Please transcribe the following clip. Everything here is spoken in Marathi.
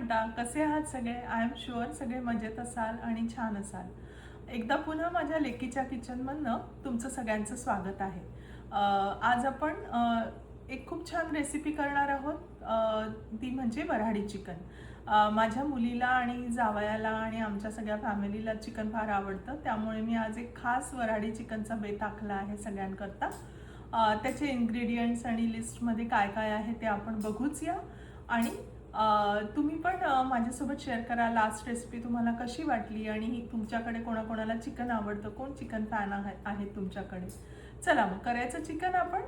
म्हणता? कसे आहात सगळे? आय एम शुअर सगळे मजेत असाल आणि छान असाल. एकदा पुन्हा माझ्या लेकीच्या किचनमधनं तुमचं सगळ्यांचं स्वागत आहे. आज आपण एक खूप छान रेसिपी करणार आहोत, ती म्हणजे वऱ्हाडी चिकन. माझ्या मुलीला आणि जावयाला आणि आमच्या सगळ्या फॅमिलीला चिकन फार आवडतं, त्यामुळे मी आज एक खास वऱ्हाडी चिकनचा बेत आखला आहे सगळ्यांकरता. त्याचे इन्ग्रेडियंट्स आणि लिस्टमध्ये काय काय आहे ते आपण बघूच या. आणि तुम्ही पण माझ्यासोबत शेअर करा लास्ट रेसिपी तुम्हाला कशी वाटली आणि तुमच्याकडे कोणाकोणाला चिकन आवडतं, कोण चिकन फॅन आहेत तुमच्याकडे. चला मग करायचं चिकन आपण.